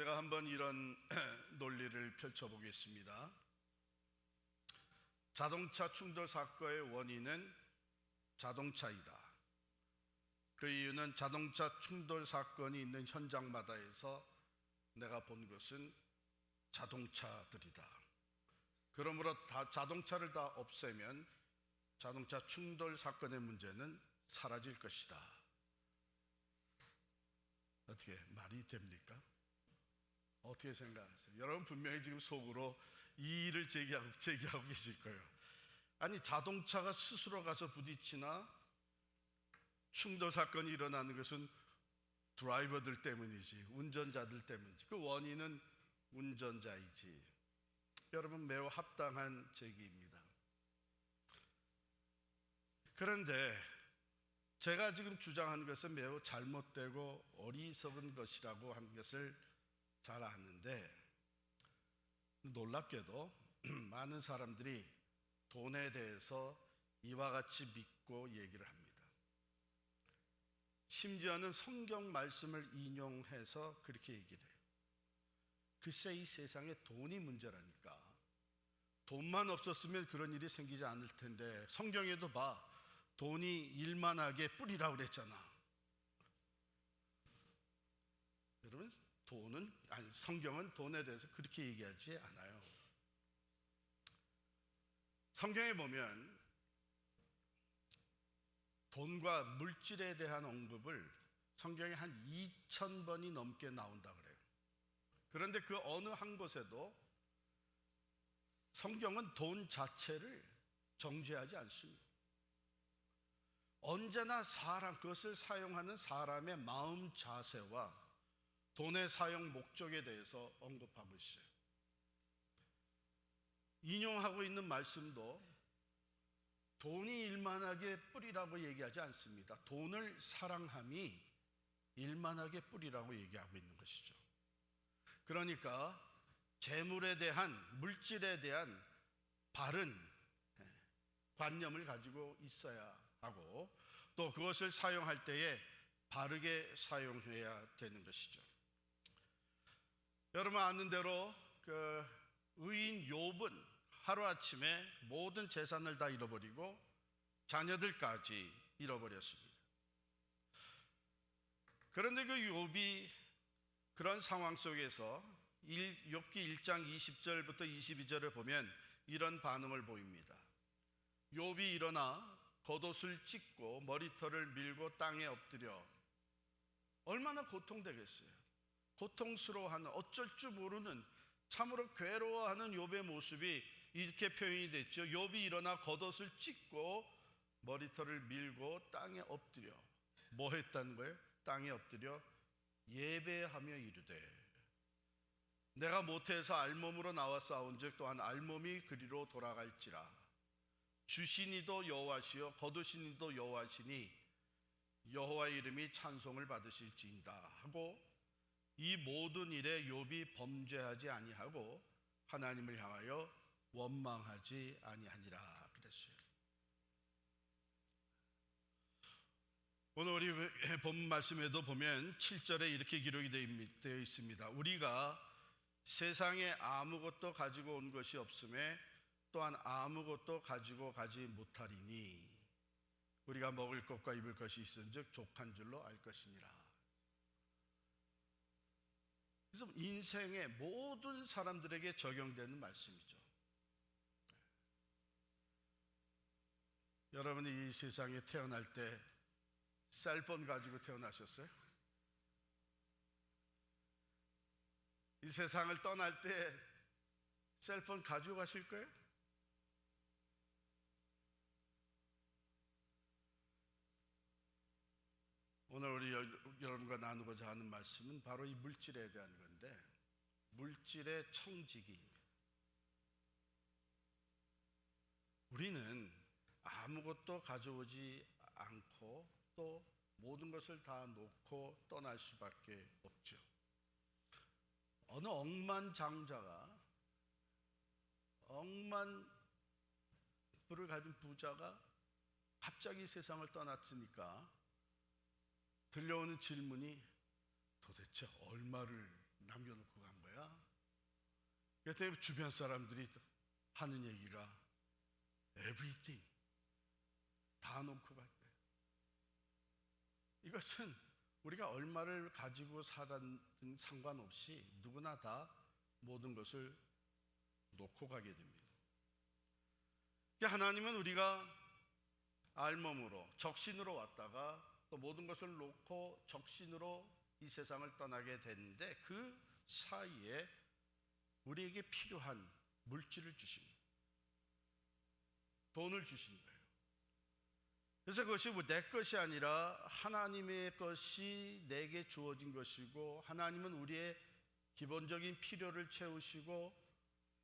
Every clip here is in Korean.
제가 한번 이런 논리를 펼쳐보겠습니다. 자동차 충돌 사고의 원인은 자동차이다. 그 이유는 자동차 충돌 사건이 있는 현장마다에서 내가 본 것은 자동차들이다. 그러므로 자동차를 다 없애면 자동차 충돌 사건의 문제는 사라질 것이다. 어떻게 말이 됩니까? 어떻게 생각하세요? 여러분 분명히 지금 속으로 이 일을 제기하고 계실 거예요. 아니, 자동차가 스스로 가서 부딪히나 충돌 사건이 일어나는 것은 드라이버들 때문이지, 운전자들 때문이지. 그 원인은 운전자이지. 여러분, 매우 합당한 제기입니다. 그런데 제가 지금 주장한 것은 매우 잘못되고 어리석은 것이라고 한 것을 잘 아는데, 놀랍게도 많은 사람들이 돈에 대해서 이와 같이 믿고 얘기를 합니다. 심지어는 성경 말씀을 인용해서 그렇게 얘기를 해요. 글쎄, 이 세상에 돈이 문제라니까. 돈만 없었으면 그런 일이 생기지 않을 텐데, 성경에도 봐, 돈이 일만하게 뿌리라고 그랬잖아. 여러분, 성경은 돈에 대해서 그렇게 얘기하지 않아요. 성경에 보면 돈과 물질에 대한 언급을 성경에 한 2000번이 넘게 나온다 그래요. 그런데 그 어느 한 곳에도 성경은 돈 자체를 정죄하지 않습니다. 언제나 그것을 사용하는 사람의 마음 자세와 돈의 사용 목적에 대해서 언급하고 있어요. 인용하고 있는 말씀도 돈이 일만하게 뿌리라고 얘기하지 않습니다. 돈을 사랑함이 일만하게 뿌리라고 얘기하고 있는 것이죠. 그러니까 재물에 대한, 물질에 대한 바른 관념을 가지고 있어야 하고, 또 그것을 사용할 때에 바르게 사용해야 되는 것이죠. 여러분 아는 대로 그 의인 욥은 하루아침에 모든 재산을 다 잃어버리고 자녀들까지 잃어버렸습니다. 그런데 그 욥이 그런 상황 속에서 욥기 1장 20절부터 22절을 보면 이런 반응을 보입니다. 욥이 일어나 겉옷을 찢고 머리털을 밀고 땅에 엎드려. 얼마나 고통되겠어요. 고통스러워하는, 어쩔 줄 모르는, 참으로 괴로워하는 욥의 모습이 이렇게 표현이 됐죠. 욥이 일어나 겉옷을 찢고 머리털을 밀고 땅에 엎드려. 뭐 했다는 거예요? 땅에 엎드려 예배하며 이르되, 내가 모태에서 알몸으로 나와 싸운즉 또한 알몸이 그리로 돌아갈지라. 주시니도 여호와시요 거두시니도 여호와시니 여호와의 이름이 찬송을 받으실지인다 하고, 이 모든 일에 욥이 범죄하지 아니하고 하나님을 향하여 원망하지 아니하니라 그랬어요. 오늘 우리 본 말씀에도 보면 7절에 이렇게 기록이 되어 있습니다. 우리가 세상에 아무것도 가지고 온 것이 없음에 또한 아무것도 가지고 가지 못하리니 우리가 먹을 것과 입을 것이 있은즉 족한 줄로 알 것이니라. 그래서 인생의 모든 사람들에게 적용되는 말씀이죠. 여러분이 이 세상에 태어날 때 셀폰 가지고 태어나셨어요? 이 세상을 떠날 때 셀폰 가지고 가실 거예요? 오늘 우리 여러분과 나누고자 하는 말씀은 바로 이 물질에 대한 건데, 물질의 청지기입니다. 우리는 아무것도 가져오지 않고 또 모든 것을 다 놓고 떠날 수밖에 없죠. 어느 억만장자가, 억만 부를 가진 부자가 갑자기 세상을 떠났으니까 들려오는 질문이 도대체 얼마를 남겨놓고 간 거야. 그랬더니 주변 사람들이 하는 얘기가 everything 다 놓고 갔대. 이것은 우리가 얼마를 가지고 살았든 상관없이 누구나 다 모든 것을 놓고 가게 됩니다. 하나님은 우리가 알몸으로 적신으로 왔다가 또 모든 것을 놓고 적신으로 이 세상을 떠나게 되는데 그 사이에 우리에게 필요한 물질을 주십니다. 돈을 주신 거예요. 그래서 그것이 내 것이 아니라 하나님의 것이 내게 주어진 것이고, 하나님은 우리의 기본적인 필요를 채우시고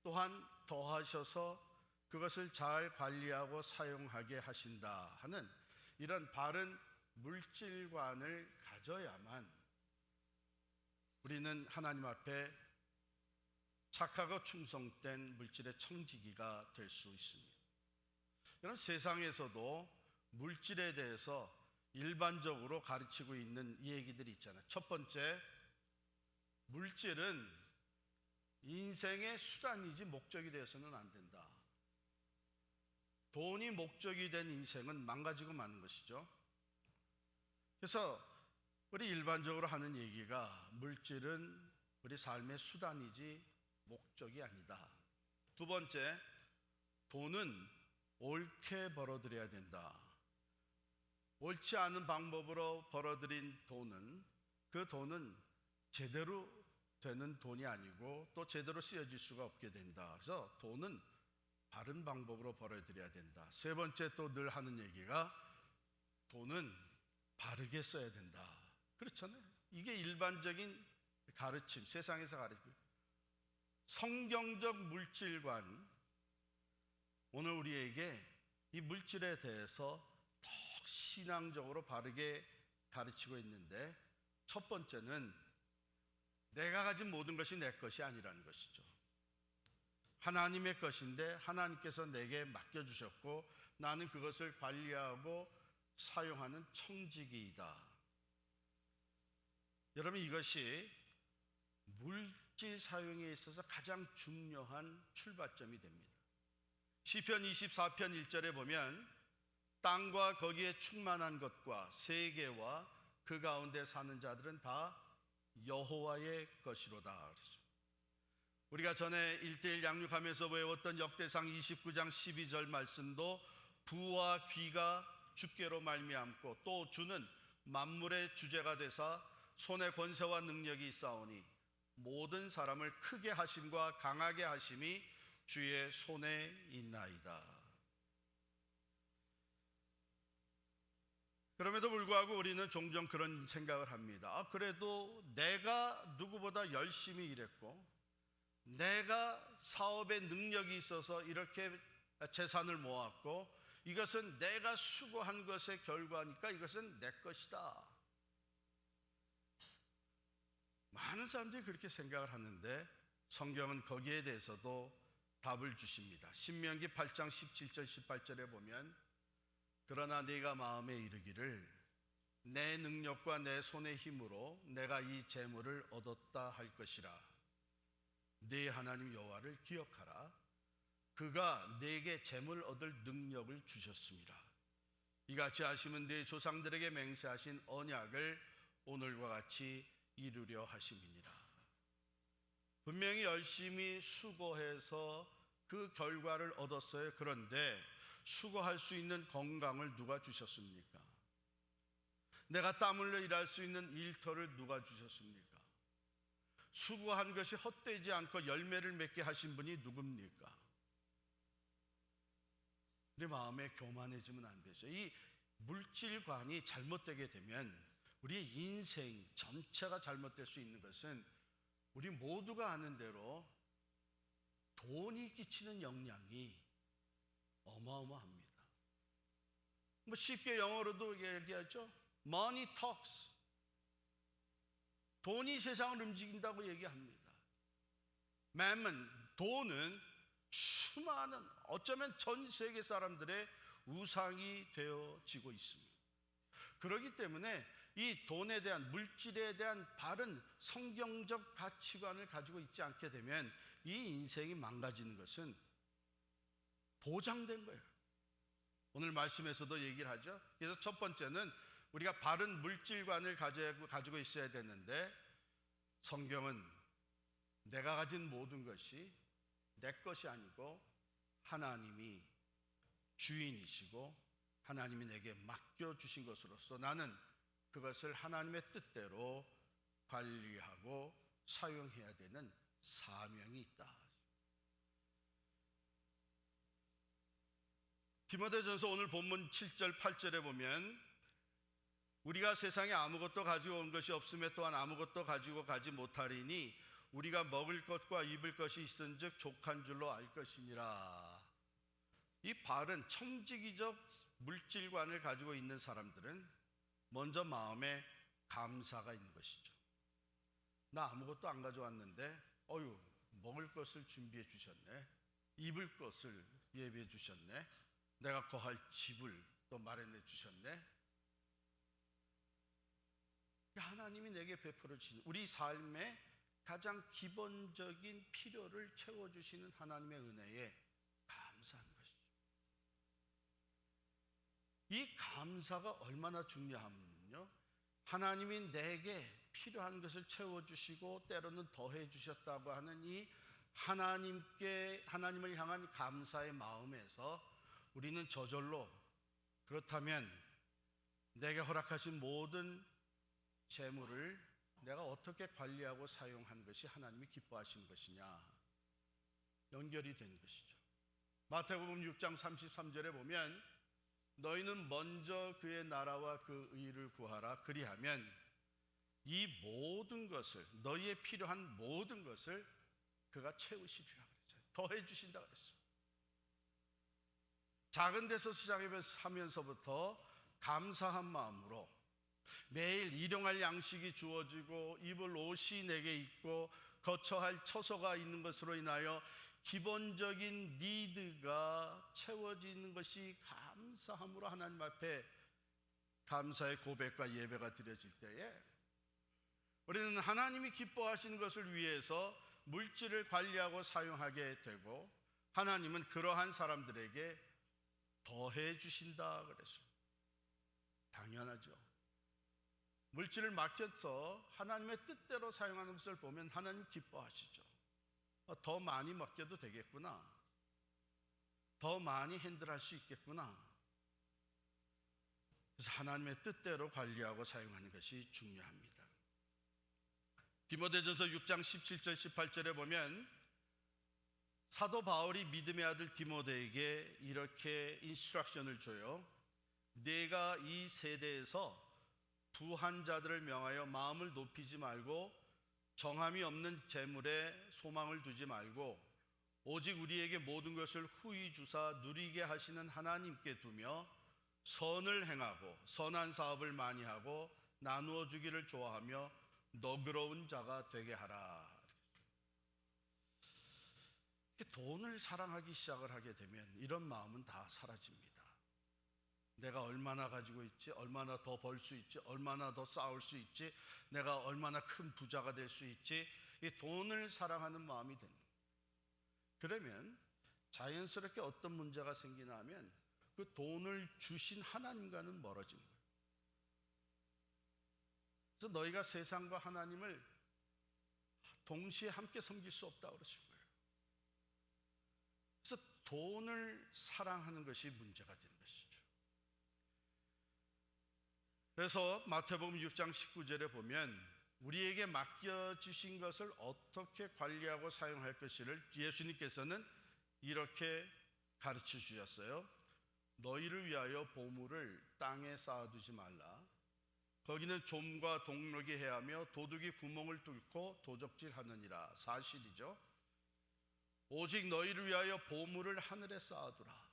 또한 더하셔서 그것을 잘 관리하고 사용하게 하신다 하는 이런 바른 물질관을 가져야만 우리는 하나님 앞에 착하고 충성된 물질의 청지기가 될 수 있습니다. 여러분, 세상에서도 물질에 대해서 일반적으로 가르치고 있는 이 얘기들이 있잖아요. 첫 번째, 물질은 인생의 수단이지 목적이 되어서는 안 된다. 돈이 목적이 된 인생은 망가지고 마는 것이죠. 그래서 우리 일반적으로 하는 얘기가 물질은 우리 삶의 수단이지 목적이 아니다. 두 번째, 돈은 옳게 벌어들여야 된다. 옳지 않은 방법으로 벌어들인 돈은 그 돈은 제대로 되는 돈이 아니고 또 제대로 쓰여질 수가 없게 된다. 그래서 돈은 바른 방법으로 벌어들여야 된다. 세 번째, 또 늘 하는 얘기가 돈은 바르게 써야 된다. 그렇잖아요. 이게 일반적인 가르침, 세상에서 가르침. 성경적 물질관, 오늘 우리에게 이 물질에 대해서 더 신앙적으로 바르게 가르치고 있는데, 첫 번째는 내가 가진 모든 것이 내 것이 아니라는 것이죠. 하나님의 것인데 하나님께서 내게 맡겨주셨고 나는 그것을 관리하고 사용하는 청지기이다. 여러분, 이것이 물질 사용에 있어서 가장 중요한 출발점이 됩니다. 시편 24편 1절에 보면 땅과 거기에 충만한 것과 세계와 그 가운데 사는 자들은 다 여호와의 것이로다. 그러죠. 우리가 전에 1:1 양육하면서 외웠던 역대상 29장 12절 말씀도 부와 귀가 주께로 말미암고 또 주는 만물의 주제가 되사 손에 권세와 능력이 있사오니 모든 사람을 크게 하심과 강하게 하심이 주의 손에 있나이다. 그럼에도 불구하고 우리는 종종 그런 생각을 합니다. 그래도 내가 누구보다 열심히 일했고 내가 사업에 능력이 있어서 이렇게 재산을 모았고 이것은 내가 수고한 것의 결과니까 이것은 내 것이다. 많은 사람들이 그렇게 생각을 하는데 성경은 거기에 대해서도 답을 주십니다. 신명기 8장 17절 18절에 보면 그러나 네가 마음에 이르기를 내 능력과 내 손의 힘으로 내가 이 재물을 얻었다 할 것이라. 네 하나님 여호와를 기억하라. 그가 네게 재물 얻을 능력을 주셨습니다. 이같이 하시면 네 조상들에게 맹세하신 언약을 오늘과 같이 이루려 하심이니라. 분명히 열심히 수고해서 그 결과를 얻었어요. 그런데 수고할 수 있는 건강을 누가 주셨습니까? 내가 땀 흘려 일할 수 있는 일터를 누가 주셨습니까? 수고한 것이 헛되지 않고 열매를 맺게 하신 분이 누굽니까? 우리 마음에 교만해지면 안 되죠. 이 물질관이 잘못되게 되면 우리의 인생 전체가 잘못될 수 있는 것은 우리 모두가 아는 대로 돈이 끼치는 영향이 어마어마합니다. 쉽게 영어로도 얘기하죠. Money talks. 돈이 세상을 움직인다고 얘기합니다. mammon, 돈은 수많은, 어쩌면 전 세계 사람들의 우상이 되어지고 있습니다. 그렇기 때문에 이 돈에 대한, 물질에 대한 바른 성경적 가치관을 가지고 있지 않게 되면 이 인생이 망가지는 것은 보장된 거예요. 오늘 말씀에서도 얘기를 하죠. 그래서 첫 번째는 우리가 바른 물질관을 가지고 있어야 되는데, 성경은 내가 가진 모든 것이 내 것이 아니고 하나님이 주인이시고 하나님이 내게 맡겨주신 것으로서 나는 그것을 하나님의 뜻대로 관리하고 사용해야 되는 사명이 있다. 디모데전서 오늘 본문 7절 8절에 보면 우리가 세상에 아무것도 가지고 온 것이 없음에 또한 아무것도 가지고 가지 못하리니 우리가 먹을 것과 입을 것이 있은즉 족한 줄로 알 것이니라. 이 바른 청지기적 물질관을 가지고 있는 사람들은 먼저 마음에 감사가 있는 것이죠. 나 아무것도 안 가져왔는데 먹을 것을 준비해 주셨네, 입을 것을 예비해 주셨네, 내가 거할 집을 또 마련해 주셨네. 하나님이 내게 베풀어 주신 우리 삶의 가장 기본적인 필요를 채워주시는 하나님의 은혜에 감사하는 것이죠. 이 감사가 얼마나 중요하면요, 하나님이 내게 필요한 것을 채워주시고 때로는 더해 주셨다고 하는 이 하나님을 향한 감사의 마음에서 우리는 저절로, 그렇다면 내게 허락하신 모든 재물을 내가 어떻게 관리하고 사용한 것이 하나님이 기뻐하시는 것이냐, 연결이 된 것이죠. 마태복음 6장 33절에 보면 너희는 먼저 그의 나라와 그 의를 구하라, 그리하면 이 모든 것을, 너희의 필요한 모든 것을 그가 채우시리라 그랬어요. 더해 주신다 그랬어요. 작은 데서 시작하면서부터 감사한 마음으로 매일 일용할 양식이 주어지고 입을 옷이 내게 있고 거처할 처소가 있는 것으로 인하여 기본적인 니드가 채워지는 것이 감사함으로 하나님 앞에 감사의 고백과 예배가 드려질 때에 우리는 하나님이 기뻐하시는 것을 위해서 물질을 관리하고 사용하게 되고, 하나님은 그러한 사람들에게 더해 주신다 그랬어요. 당연하죠. 물질을 맡겨서 하나님의 뜻대로 사용하는 것을 보면 하나님 기뻐하시죠. 더 많이 맡겨도 되겠구나, 더 많이 핸들할 수 있겠구나. 그래서 하나님의 뜻대로 관리하고 사용하는 것이 중요합니다. 디모데전서 6장 17절 18절에 보면 사도 바울이 믿음의 아들 디모데에게 이렇게 인스트럭션을 줘요. 네가 이 세대에서 부한 자들을 명하여 마음을 높이지 말고 정함이 없는 재물에 소망을 두지 말고 오직 우리에게 모든 것을 후히 주사 누리게 하시는 하나님께 두며 선을 행하고 선한 사업을 많이 하고 나누어 주기를 좋아하며 너그러운 자가 되게 하라. 돈을 사랑하기 시작을 하게 되면 이런 마음은 다 사라집니다. 내가 얼마나 가지고 있지, 얼마나 더 벌 수 있지, 얼마나 더 쌓을 수 있지, 내가 얼마나 큰 부자가 될 수 있지, 이 돈을 사랑하는 마음이 됩니다. 그러면 자연스럽게 어떤 문제가 생기나 하면 그 돈을 주신 하나님과는 멀어진 거예요. 그래서 너희가 세상과 하나님을 동시에 함께 섬길 수 없다고 그러신 거예요. 그래서 돈을 사랑하는 것이 문제가 되는 것이죠. 그래서 마태복음 6장 19절에 보면 우리에게 맡겨주신 것을 어떻게 관리하고 사용할 것을 예수님께서는 이렇게 가르쳐 주셨어요. 너희를 위하여 보물을 땅에 쌓아두지 말라. 거기는 좀과 동록이 해하며 도둑이 구멍을 뚫고 도적질하느니라. 사실이죠. 오직 너희를 위하여 보물을 하늘에 쌓아두라.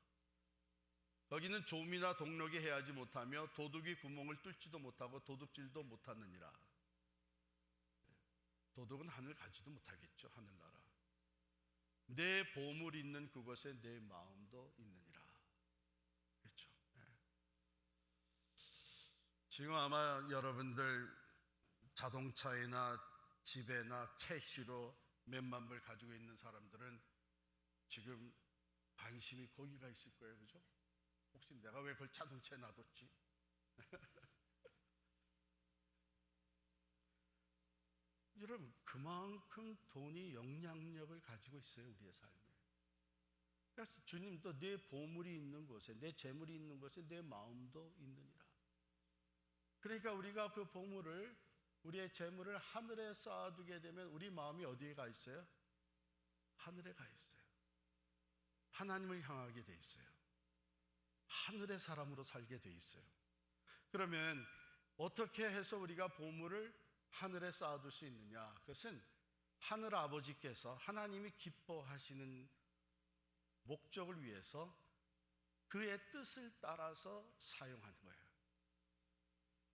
거기는 좀이나 동록이 해하지 못하며 도둑이 구멍을 뚫지도 못하고 도둑질도 못하느니라. 도둑은 하늘 가지도 못하겠죠. 하늘나라. 내 보물 있는 그곳에 내 마음도 있느니라. 그렇죠. 지금 아마 여러분들 자동차나 집에나 캐시로 몇만 불 가지고 있는 사람들은 지금 관심이 거기가 있을 거예요. 그죠? 혹시 내가 왜 그걸 자동차에 놔뒀지? 여러분, 그만큼 돈이 영향력을 가지고 있어요, 우리의 삶에. 그래서 주님도 내 보물이 있는 곳에, 내 재물이 있는 곳에 내 마음도 있느니라. 그러니까 우리가 그 보물을, 우리의 재물을 하늘에 쌓아두게 되면 우리 마음이 어디에 가 있어요? 하늘에 가 있어요. 하나님을 향하게 돼 있어요. 하늘의 사람으로 살게 돼 있어요. 그러면 어떻게 해서 우리가 보물을 하늘에 쌓아둘 수 있느냐? 그것은 하늘 아버지께서 하나님이 기뻐하시는 목적을 위해서 그의 뜻을 따라서 사용하는 거예요.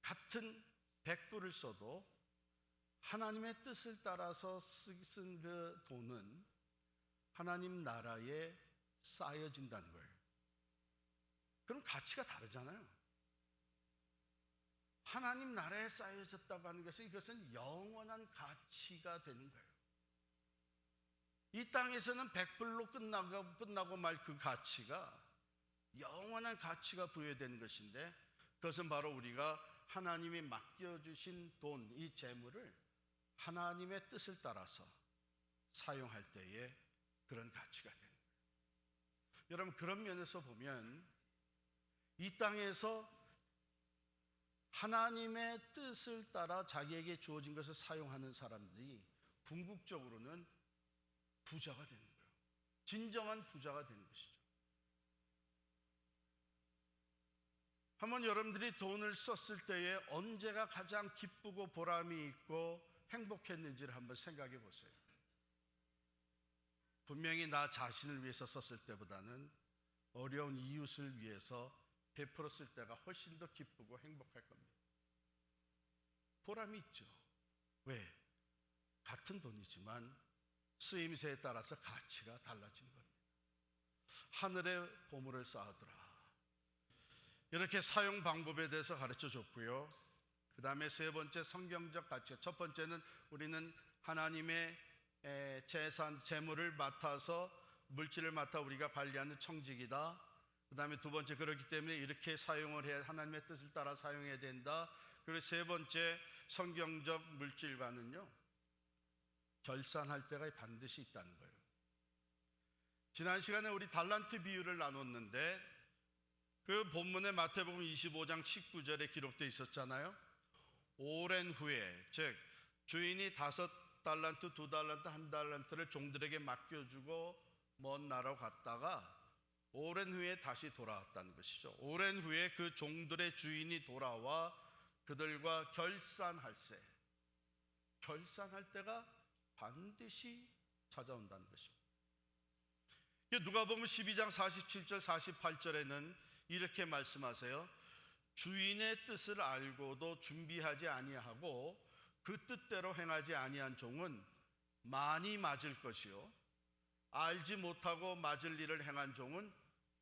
같은 100불을 써도 하나님의 뜻을 따라서 쓴 그 돈은 하나님 나라에 쌓여진다는 거예요. 그럼 가치가 다르잖아요. 하나님 나라에 쌓여졌다고 하는 것은 이것은 영원한 가치가 되는 거예요. 이 땅에서는 100불로 끝나고 말 그 가치가 영원한 가치가 부여되는 것인데, 그것은 바로 우리가 하나님이 맡겨주신 돈, 이 재물을 하나님의 뜻을 따라서 사용할 때에 그런 가치가 되는 거예요. 여러분, 그런 면에서 보면 이 땅에서 하나님의 뜻을 따라 자기에게 주어진 것을 사용하는 사람들이 궁극적으로는 부자가 되는 거예요. 진정한 부자가 되는 것이죠. 한번 여러분들이 돈을 썼을 때에 언제가 가장 기쁘고 보람이 있고 행복했는지를 한번 생각해 보세요. 분명히 나 자신을 위해서 썼을 때보다는 어려운 이웃을 위해서 베풀었을 때가 훨씬 더 기쁘고 행복할 겁니다. 보람이 있죠. 왜? 같은 돈이지만 쓰임새에 따라서 가치가 달라지는 겁니다. 하늘의 보물을 쌓아두라. 이렇게 사용 방법에 대해서 가르쳐 줬고요. 그 다음에 세 번째 성경적 가치. 첫 번째는 우리는 하나님의 재산, 재물을 맡아서, 물질을 맡아 우리가 관리하는 청직이다. 그 다음에 두 번째, 그렇기 때문에 이렇게 사용을 해야, 하나님의 뜻을 따라 사용해야 된다. 그리고 세 번째 성경적 물질과는요, 결산할 때가 반드시 있다는 거예요. 지난 시간에 우리 달란트 비유를 나눴는데 그 본문에 마태복음 25장 19절에 기록되어 있었잖아요. 오랜 후에, 즉 주인이 5달란트, 2달란트, 1달란트를 종들에게 맡겨주고 먼 나라로 갔다가 오랜 후에 다시 돌아왔다는 것이죠. 오랜 후에 그 종들의 주인이 돌아와 그들과 결산할세, 결산할 때가 반드시 찾아온다는 것입니다. 누가복음 12장 47절 48절에는 이렇게 말씀하세요. 주인의 뜻을 알고도 준비하지 아니하고 그 뜻대로 행하지 아니한 종은 많이 맞을 것이요, 알지 못하고 맞을 일을 행한 종은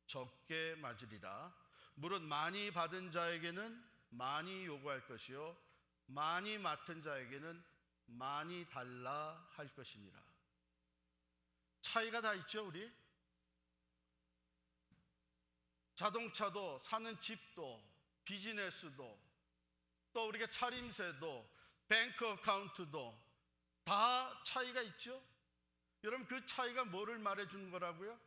적게 맞으리라. 무릇 많이 받은 자에게는 많이 요구할 것이요, 많이 맡은 자에게는 많이 달라 할 것이니라. 차이가 다 있죠. 우리 자동차도, 사는 집도, 비즈니스도, 또 우리가 차림새도, 뱅크 어카운트도 다 차이가 있죠. 여러분, 그 차이가 뭐를 말해주는 거라고요?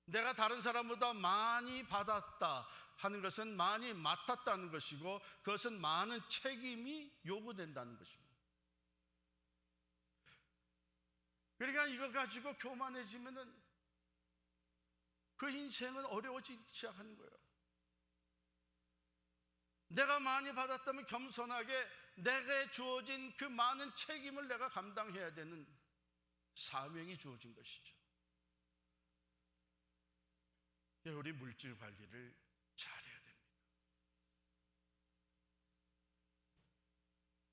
내가 다른 사람보다 많이 받았다 하는 것은 많이 맡았다는 것이고, 그것은 많은 책임이 요구된다는 것입니다. 그러니까 이거 가지고 교만해지면은 그 인생은 어려워지기 시작하는 거예요. 내가 많이 받았다면 겸손하게 내게 주어진 그 많은 책임을 내가 감당해야 되는 사명이 주어진 것이죠. 우리 물질 관리를 잘해야 됩니다.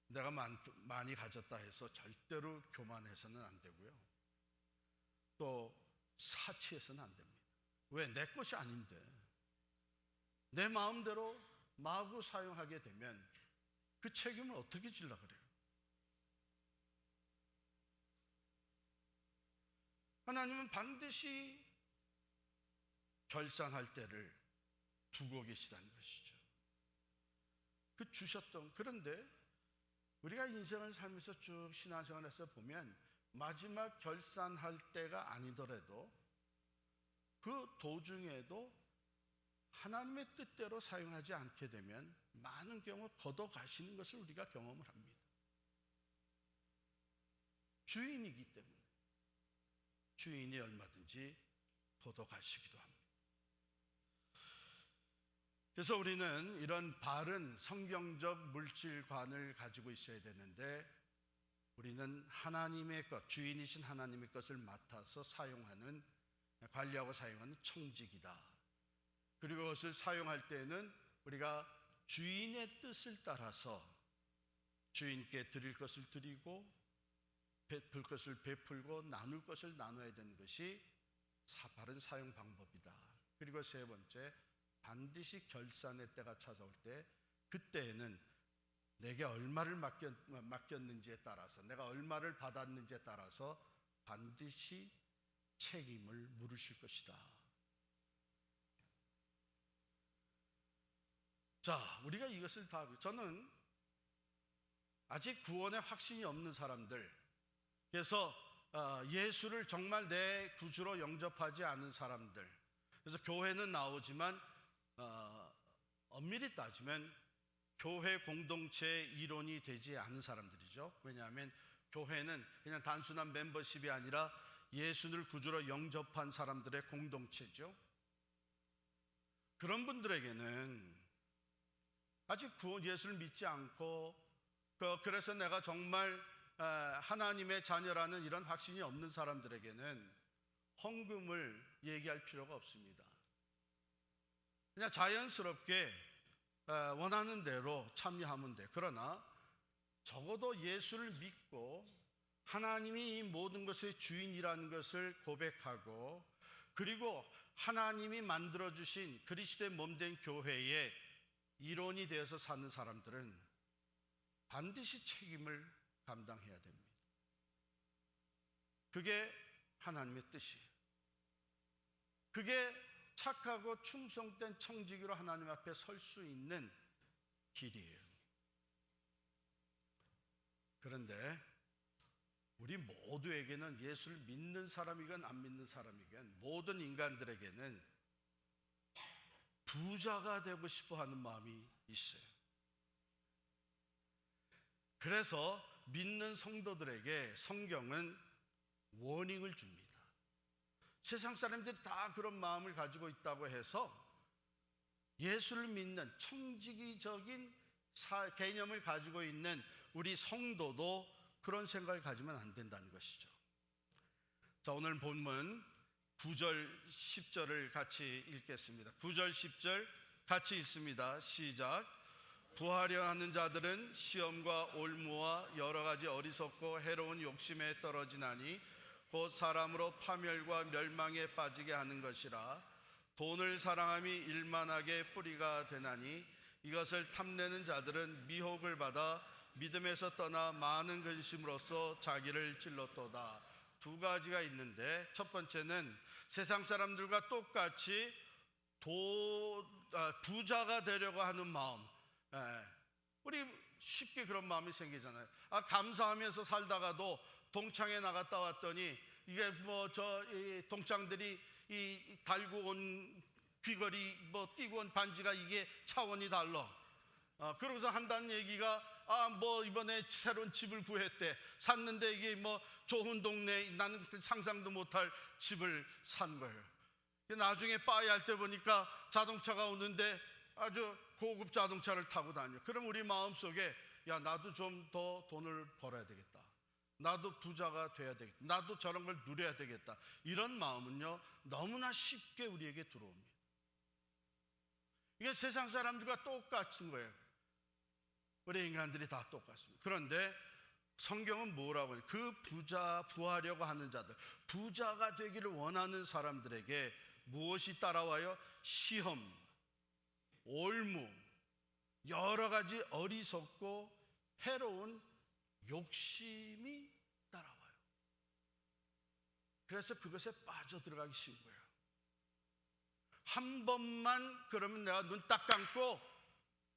내가 많이 가졌다 해서 절대로 교만해서는 안 되고요, 또 사치해서는 안 됩니다. 왜? 내 것이 아닌데 내 마음대로 마구 사용하게 되면 그 책임을 어떻게 지려고 그래요? 하나님은 반드시 결산할 때를 두고 계시다는 것이죠. 그 주셨던, 그런데 우리가 인생을 살면서 쭉 신앙생활에서 보면 마지막 결산할 때가 아니더라도 그 도중에도 하나님의 뜻대로 사용하지 않게 되면 많은 경우 걷어가시는 것을 우리가 경험을 합니다. 주인이기 때문에 주인이 얼마든지 걷어가시기도 합니다. 그래서 우리는 이런 바른 성경적 물질관을 가지고 있어야 되는데, 우리는 하나님의 것, 주인이신 하나님의 것을 맡아서 사용하는, 관리하고 사용하는 청직이다. 그리고 그것을 사용할 때는 우리가 주인의 뜻을 따라서 주인께 드릴 것을 드리고 베풀 것을 베풀고 나눌 것을 나눠야 되는 것이 바른 사용 방법이다. 그리고 세 번째, 반드시 결산의 때가 찾아올 때, 그때에는 내게 얼마를 맡겼는지에 따라서, 내가 얼마를 받았는지에 따라서 반드시 책임을 물으실 것이다. 자, 우리가 이것을 다, 저는 아직 구원의 확신이 없는 사람들, 그래서 예수를 정말 내 구주로 영접하지 않은 사람들, 그래서 교회는 나오지만 엄밀히 따지면 교회 공동체의 일원이 되지 않은 사람들이죠. 왜냐하면 교회는 그냥 단순한 멤버십이 아니라 예수를 구주로 영접한 사람들의 공동체죠. 그런 분들에게는 아직 예수를 믿지 않고, 그래서 내가 정말 하나님의 자녀라는 이런 확신이 없는 사람들에게는 헌금을 얘기할 필요가 없습니다. 그냥 자연스럽게 원하는 대로 참여하면 돼. 그러나 적어도 예수를 믿고 하나님이 이 모든 것의 주인이라는 것을 고백하고, 그리고 하나님이 만들어주신 그리스도의 몸된 교회의 일원이 되어서 사는 사람들은 반드시 책임을 감당해야 됩니다. 그게 하나님의 뜻이에요. 그게 착하고 충성된 청지기로 하나님 앞에 설 수 있는 길이에요. 그런데 우리 모두에게는, 예수를 믿는 사람이건 안 믿는 사람이건 모든 인간들에게는 부자가 되고 싶어 하는 마음이 있어요. 그래서 믿는 성도들에게 성경은 워닝을 줍니다. 세상 사람들이 다 그런 마음을 가지고 있다고 해서 예수를 믿는 청지기적인 개념을 가지고 있는 우리 성도도 그런 생각을 가지면 안 된다는 것이죠. 자, 오늘 본문 9절 10절을 같이 읽겠습니다. 9절 10절 같이 읽습니다. 시작. 부하려 하는 자들은 시험과 올무와 여러 가지 어리석고 해로운 욕심에 떨어지나니 곧 사람으로 파멸과 멸망에 빠지게 하는 것이라. 돈을 사랑함이 일만하게 뿌리가 되나니 이것을 탐내는 자들은 미혹을 받아 믿음에서 떠나 많은 근심으로써 자기를 찔렀도다. 두 가지가 있는데, 첫 번째는 세상 사람들과 똑같이 부자가 되려고 하는 마음. 우리 쉽게 그런 마음이 생기잖아요. 감사하면서 살다가도 동창회 나갔다 왔더니 이게 이 동창들이 이 달고 온 귀걸이 끼고 온 반지가 이게 차원이 달라. 그러고서 한다는 얘기가 이번에 새로운 집을 구했대. 샀는데 이게 좋은 동네, 나는 상상도 못할 집을 산 거예요. 나중에 빠이 할 때 보니까 자동차가 오는데 아주 고급 자동차를 타고 다녀. 그럼 우리 마음속에 나도 좀 더 돈을 벌어야 되겠다. 나도 부자가 돼야 되겠다. 나도 저런 걸 누려야 되겠다. 이런 마음은요, 너무나 쉽게 우리에게 들어옵니다. 이게 세상 사람들과 똑같은 거예요. 우리 인간들이 다 똑같습니다. 그런데 성경은 뭐라고 해요? 그 부하려고 하는 자들, 부자가 되기를 원하는 사람들에게 무엇이 따라와요? 시험, 올무, 여러 가지 어리석고 해로운 욕심이 따라와요. 그래서 그것에 빠져들어가기 쉬운 거예요. 한 번만 그러면 내가 눈 딱 감고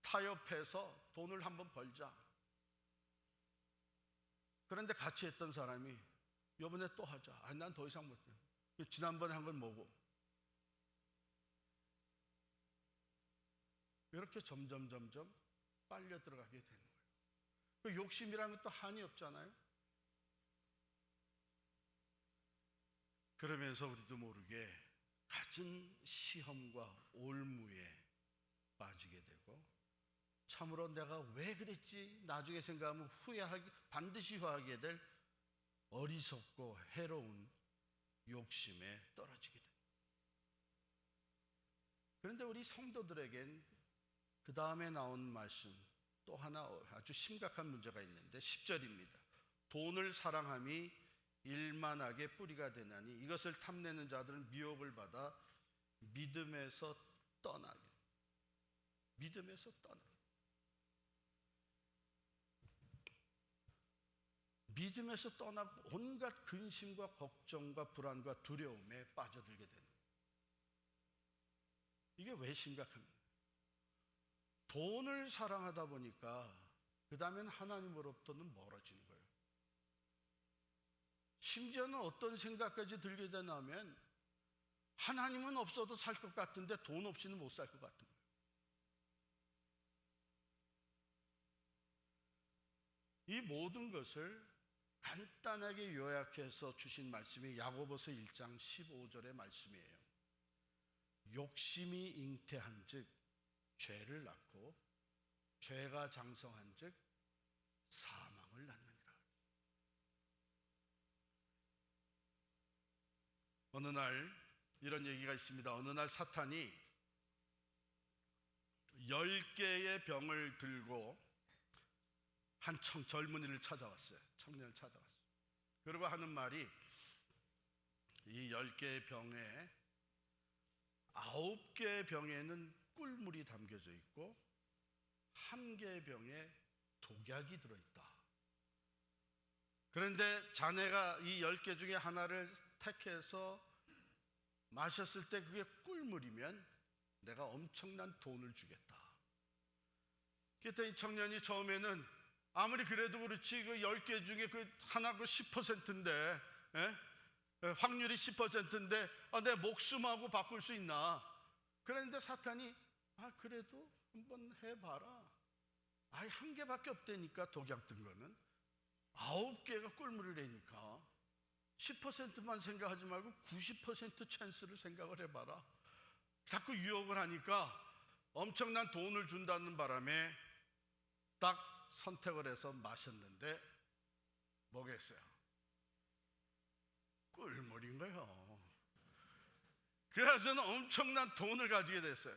타협해서 돈을 한번 벌자. 그런데 같이 했던 사람이 이번에 또 하자. 아니, 난 더 이상 못해. 지난번에 한 건 뭐고? 이렇게 점점 빨려 들어가게 되는 거예요. 그 욕심이라는 것도 한이 없잖아요. 그러면서 우리도 모르게 갖은 시험과 올무에 빠지게 되고, 참으로 내가 왜 그랬지 나중에 생각하면 반드시 후회하게 될 어리석고 해로운 욕심에 떨어지게 됩니다. 그런데 우리 성도들에겐 그 다음에 나온 말씀 또 하나 아주 심각한 문제가 있는데 10절입니다. 돈을 사랑함이 일만하게 뿌리가 되나니 이것을 탐내는 자들은 미혹을 받아 믿음에서 떠나게. 믿음에서 떠나게. 믿음에서 떠나고 온갖 근심과 걱정과 불안과 두려움에 빠져들게 되는 거예요. 이게 왜 심각합니까? 돈을 사랑하다 보니까 그 다음엔 하나님으로부터는 멀어지는 거예요. 심지어는 어떤 생각까지 들게 되냐면 하나님은 없어도 살 것 같은데 돈 없이는 못 살 것 같은 거예요. 이 모든 것을 간단하게 요약해서 주신 말씀이 야고보서 1장 15절의 말씀이에요. 욕심이 잉태한 즉 죄를 낳고 죄가 장성한 즉 사망을 낳느니라. 어느 날 이런 얘기가 있습니다. 어느 날 사탄이 10개의 병을 들고 한 젊은이를 찾아왔어요. 청년을 찾아왔어요. 그리고 하는 말이 이 10개의 병에 9개의 병에는 꿀물이 담겨져 있고 1개의 병에 독약이 들어있다. 그런데 자네가 이 10개 중에 하나를 택해서 마셨을 때 그게 꿀물이면 내가 엄청난 돈을 주겠다. 그랬더니 청년이 처음에는 아무리 그래도 그렇지 그 10개 중에 그 하나 그 10%인데 확률이 10%인데 내 목숨하고 바꿀 수 있나? 그런데 사탄이 그래도 한번 해봐라. 1개밖에 없다니까. 독약 든 거는 9개가 꿀물이라니까 10%만 생각하지 말고 90% 찬스를 생각을 해봐라. 자꾸 유혹을 하니까 엄청난 돈을 준다는 바람에 딱 선택을 해서 마셨는데 뭐겠어요? 꿀물인 거예요. 그래서 저는 엄청난 돈을 가지게 됐어요.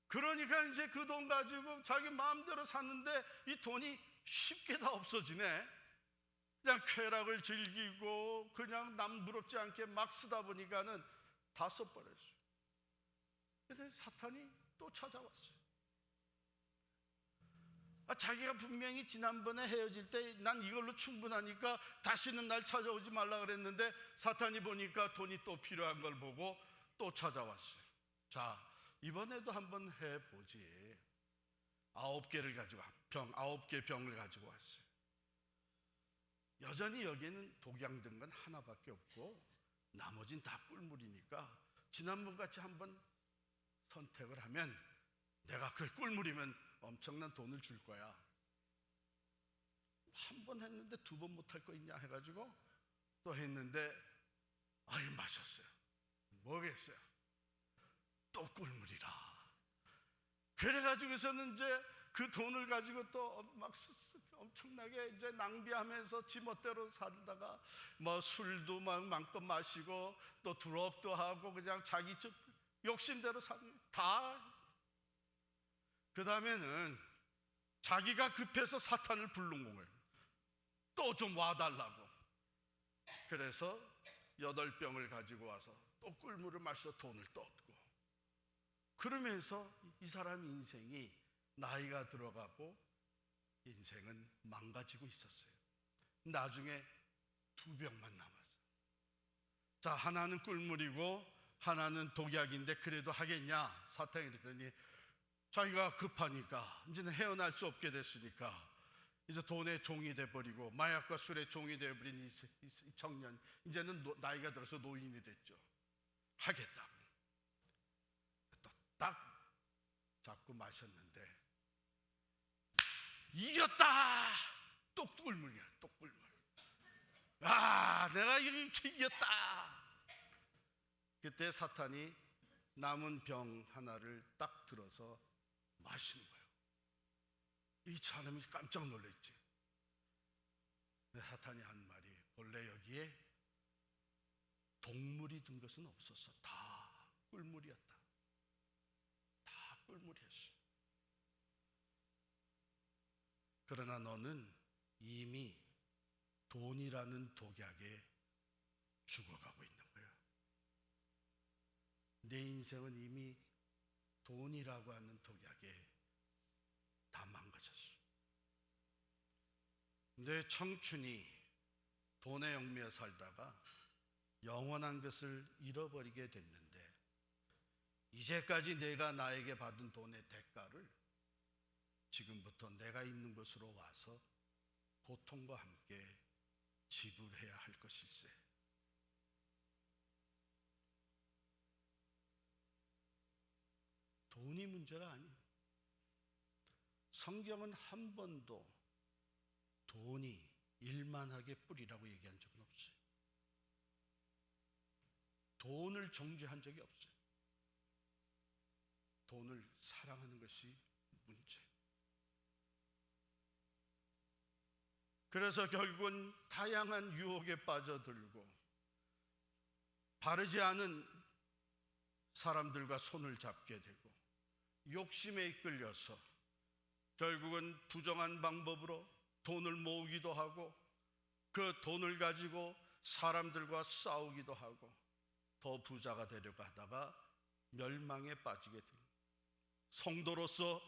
그러니까 이제 그 돈 가지고 자기 마음대로 샀는데 이 돈이 쉽게 다 없어지네. 그냥 쾌락을 즐기고 그냥 남 부럽지 않게 막 쓰다 보니까는 다 써버렸어요. 그런데 사탄이 또 찾아왔어요. 자기가 분명히 지난번에 헤어질 때 난 이걸로 충분하니까 다시는 날 찾아오지 말라 그랬는데 사탄이 보니까 돈이 또 필요한 걸 보고 또 찾아왔어요. 자, 이번에도 한번 해보지. 9개를 가지고 9개 병을 가지고 왔어요. 여전히 여기에는 독약 든 건 하나밖에 없고 나머진 다 꿀물이니까 지난번같이 한번 선택을 하면 내가 그 꿀물이면 엄청난 돈을 줄 거야. 한 번 했는데 2번 못할 거 있냐 해가지고 또 했는데 마셨어요. 뭐겠어요? 또 꿀물이라. 그래가지고서는 이제 그 돈을 가지고 또 막 엄청나게 이제 낭비하면서 지멋대로 살다가 뭐 술도 막 마음껏 마시고 또 드롭도 하고 그냥 자기 욕심대로 사는 다. 그 다음에는 자기가 급해서 사탄을 부른 거예요. 또 좀 와달라고. 그래서 8병을 가지고 와서 또 꿀물을 마셔 돈을 또 얻고. 그러면서 이 사람 인생이 나이가 들어가고 인생은 망가지고 있었어요. 나중에 두 병만 남았어요. 자, 하나는 꿀물이고 하나는 독약인데 그래도 하겠냐? 사탄이 그랬더니 자기가 급하니까 이제는 헤어날 수 없게 됐으니까 이제 돈의 종이 돼버리고 마약과 술의 종이 돼버린 이 청년, 이제는 나이가 들어서 노인이 됐죠. 하겠다. 또 딱 잡고 마셨는데 이겼다. 또 꿀물이야. 또 꿀물. 아, 내가 이겼다. 그때 사탄이 남은 병 하나를 딱 들어서 마시는 거예요. 이 사람이 깜짝 놀랐지. 사탄이 한 말이, 원래 여기에 동물이 든 것은 없었어. 다 꿀물이었다. 다 꿀물이었어. 그러나 너는 이미 돈이라는 독약에 죽어가고 있는 거야. 내 인생은 이미 돈이라고 하는 독약에 다 망가졌어. 내 청춘이 돈에 얽매여 살다가 영원한 것을 잃어버리게 됐는데, 이제까지 내가 나에게 받은 돈의 대가를 지금부터 내가 있는 곳으로 와서 고통과 함께 지불해야 할 것일세. 돈이 문제가 아니에요. 성경은 한 번도 돈이 일만하게 뿌리라고 얘기한 적은 없어요. 돈을 정죄한 적이 없어요. 돈을 사랑하는 것이 문제예요. 그래서 결국은 다양한 유혹에 빠져들고 바르지 않은 사람들과 손을 잡게 되고 욕심에 이끌려서 결국은 부정한 방법으로 돈을 모으기도 하고 그 돈을 가지고 사람들과 싸우기도 하고 더 부자가 되려고 하다가 멸망에 빠지게 됩니다. 성도로서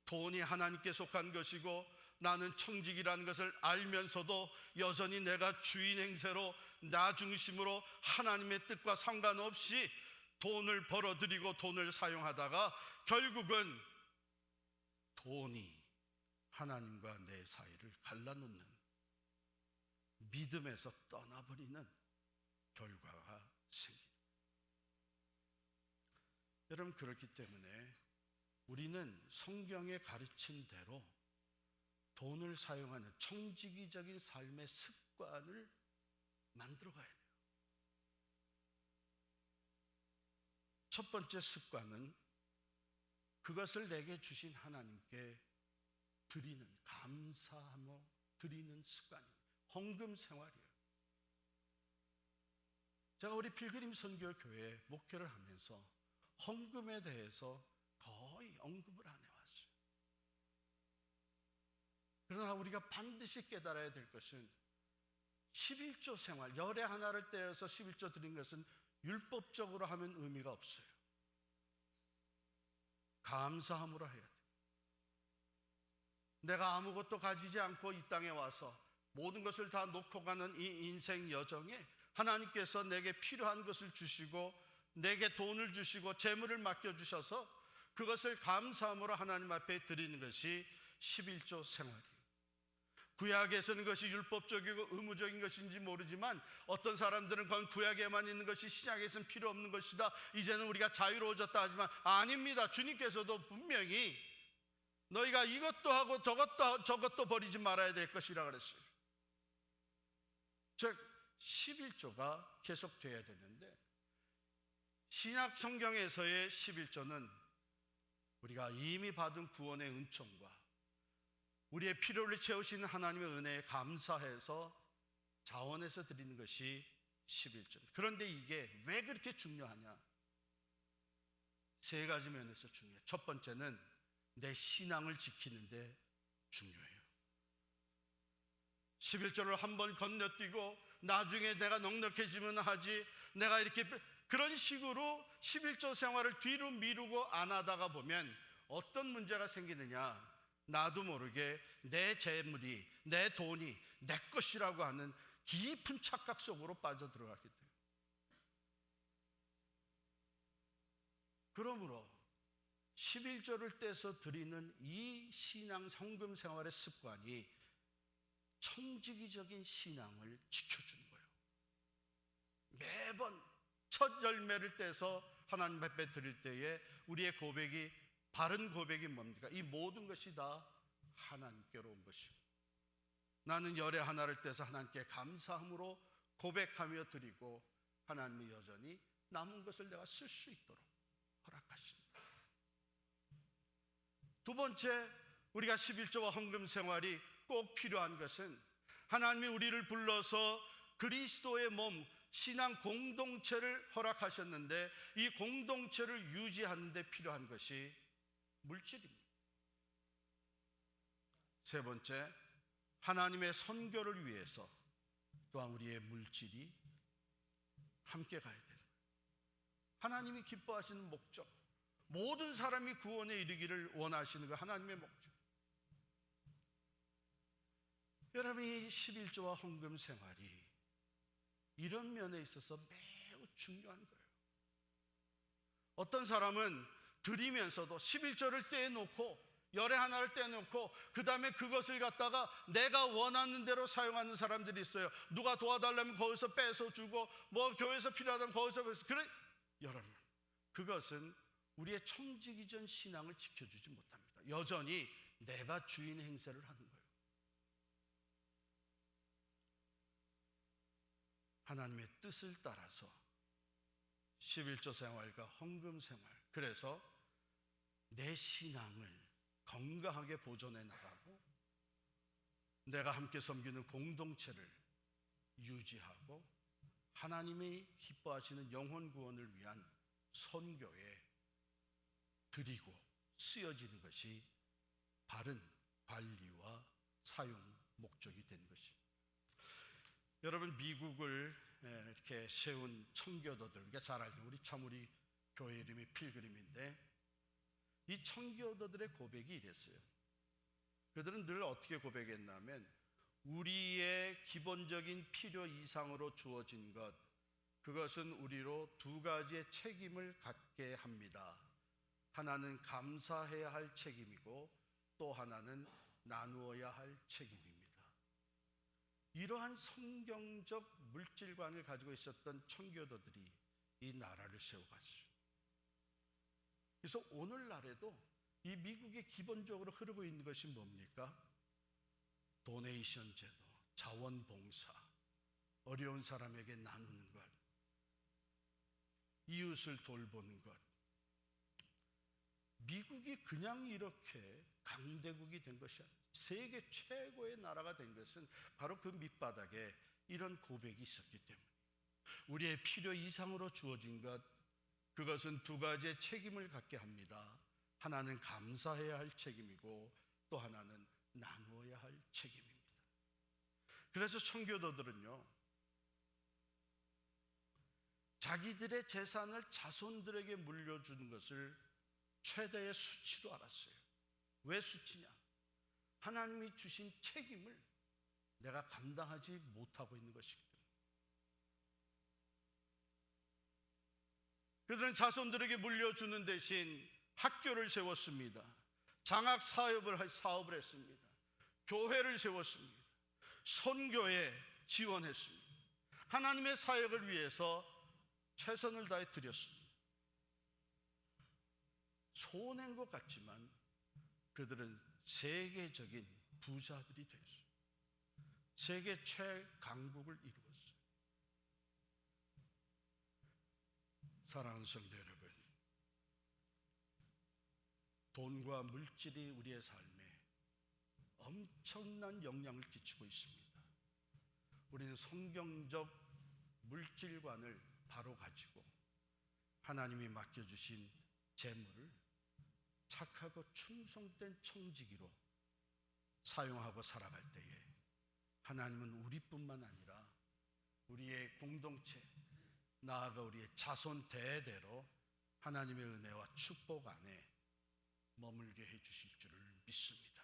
돈이 하나님께 속한 것이고 나는 청직이라는 것을 알면서도 여전히 내가 주인 행세로 나 중심으로 하나님의 뜻과 상관없이 돈을 벌어들이고 돈을 사용하다가 결국은 돈이 하나님과 내 사이를 갈라놓는, 믿음에서 떠나버리는 결과가 생깁니다. 여러분, 그렇기 때문에 우리는 성경의 가르친 대로 돈을 사용하는 청지기적인 삶의 습관을 만들어 가야 돼요. 첫 번째 습관은 그것을 내게 주신 하나님께 드리는, 감사하며 드리는 습관이에요. 헌금 생활이에요. 제가 우리 필그림 선교 교회 목회를 하면서 헌금에 대해서 거의 언급을 안 해왔어요. 그러나 우리가 반드시 깨달아야 될 것은 11조 생활, 열의 하나를 떼어서 11조 드린 것은 율법적으로 하면 의미가 없어요. 감사함으로 해야 돼요. 내가 아무것도 가지지 않고 이 땅에 와서 모든 것을 다 놓고 가는 이 인생 여정에 하나님께서 내게 필요한 것을 주시고 내게 돈을 주시고 재물을 맡겨주셔서 그것을 감사함으로 하나님 앞에 드리는 것이 11조 생활이에요. 구약에서는 그것이 율법적이고 의무적인 것인지 모르지만 어떤 사람들은 그건 구약에만 있는 것이 신약에서는 필요 없는 것이다, 이제는 우리가 자유로워졌다 하지만 아닙니다. 주님께서도 분명히 너희가 이것도 하고 저것도 버리지 말아야 될 것이라 그랬어요. 즉 11조가 계속돼야 되는데, 신약 성경에서의 11조는 우리가 이미 받은 구원의 은총과 우리의 필요를 채우시는 하나님의 은혜에 감사해서 자원해서 드리는 것이 11조. 그런데 이게 왜 그렇게 중요하냐? 세 가지 면에서 중요해요. 첫 번째는 내 신앙을 지키는데 중요해요. 11조를 한번 건너뛰고 나중에 내가 넉넉해지면 하지, 내가 이렇게 그런 식으로 11조 생활을 뒤로 미루고 안 하다가 보면 어떤 문제가 생기느냐? 나도 모르게 내 재물이, 내 돈이 내 것이라고 하는 깊은 착각 속으로 빠져들어가게 돼요. 그러므로 11조를 떼서 드리는 이 신앙 헌금 생활의 습관이 청지기적인 신앙을 지켜주는 거예요. 매번 첫 열매를 떼서 하나님 앞에 드릴 때에 우리의 고백이, 바른 고백이 뭡니까? 이 모든 것이 다 하나님께로 온 것이고, 나는 열의 하나를 떼서 하나님께 감사함으로 고백하며 드리고, 하나님이 여전히 남은 것을 내가 쓸 수 있도록 허락하신다. 두 번째, 우리가 11조와 헌금 생활이 꼭 필요한 것은, 하나님이 우리를 불러서 그리스도의 몸, 신앙 공동체를 허락하셨는데, 이 공동체를 유지하는 데 필요한 것이 물질입니다. 세 번째, 하나님의 선교를 위해서 또한 우리의 물질이 함께 가야 돼요. 하나님이 기뻐하시는 목적, 모든 사람이 구원에 이르기를 원하시는 거, 하나님의 목적. 여러분, 이 11조와 헌금 생활이 이런 면에 있어서 매우 중요한 거예요. 어떤 사람은 드리면서도 11조를 떼놓고, 열의 하나를 떼놓고 그 다음에 그것을 갖다가 내가 원하는 대로 사용하는 사람들이 있어요. 누가 도와달라면 거기서 빼서 주고, 뭐 교회에서 필요하다면 거기서 빼서. 그래, 여러분, 그것은 우리의 청지기전 신앙을 지켜주지 못합니다. 여전히 내가 주인 행세를 하는 거예요. 하나님의 뜻을 따라서 11조 생활과 헌금 생활, 그래서 내 신앙을 건강하게 보존해 나가고, 내가 함께 섬기는 공동체를 유지하고, 하나님이 기뻐하시는 영혼 구원을 위한 선교에 드리고 쓰여지는 것이 바른 관리와 사용 목적이 된 것입니다. 여러분, 미국을 이렇게 세운 청교도들, 우리가 잘 알죠. 우리 교회 이름이 필그림인데, 이 청교도들의 고백이 이랬어요. 그들은 늘 어떻게 고백했냐면, 우리의 기본적인 필요 이상으로 주어진 것, 그것은 우리로 두 가지의 책임을 갖게 합니다. 하나는 감사해야 할 책임이고, 또 하나는 나누어야 할 책임입니다. 이러한 성경적 물질관을 가지고 있었던 청교도들이 이 나라를 세워갔어요. 그래서 오늘날에도 이 미국에 기본적으로 흐르고 있는 것이 뭡니까? 도네이션 제도, 자원봉사, 어려운 사람에게 나누는 것, 이웃을 돌보는 것. 미국이 그냥 이렇게 강대국이 된 것이 아니에요. 세계 최고의 나라가 된 것은 바로 그 밑바닥에 이런 고백이 있었기 때문에, 우리의 필요 이상으로 주어진 것, 그것은 두 가지의 책임을 갖게 합니다. 하나는 감사해야 할 책임이고, 또 하나는 나누어야 할 책임입니다. 그래서 청교도들은요, 자기들의 재산을 자손들에게 물려주는 것을 최대의 수치로 알았어요. 왜 수치냐? 하나님이 주신 책임을 내가 감당하지 못하고 있는 것이기 때문에. 그들은 자손들에게 물려주는 대신 학교를 세웠습니다. 장학 사업을 했습니다. 교회를 세웠습니다. 선교에 지원했습니다. 하나님의 사역을 위해서 최선을 다해 드렸습니다. 손해인 것 같지만 그들은 세계적인 부자들이 되었어요. 세계 최강국을 이루었어요. 사랑하는 성도 여러분, 돈과 물질이 우리의 삶에 엄청난 영향을 끼치고 있습니다. 우리는 성경적 물질관을 바로 가지고 하나님이 맡겨주신 재물을 착하고 충성된 청지기로 사용하고 살아갈 때에 하나님은 우리뿐만 아니라 우리의 공동체, 나아가 우리의 자손 대대로 하나님의 은혜와 축복 안에 머물게 해 주실 줄을 믿습니다.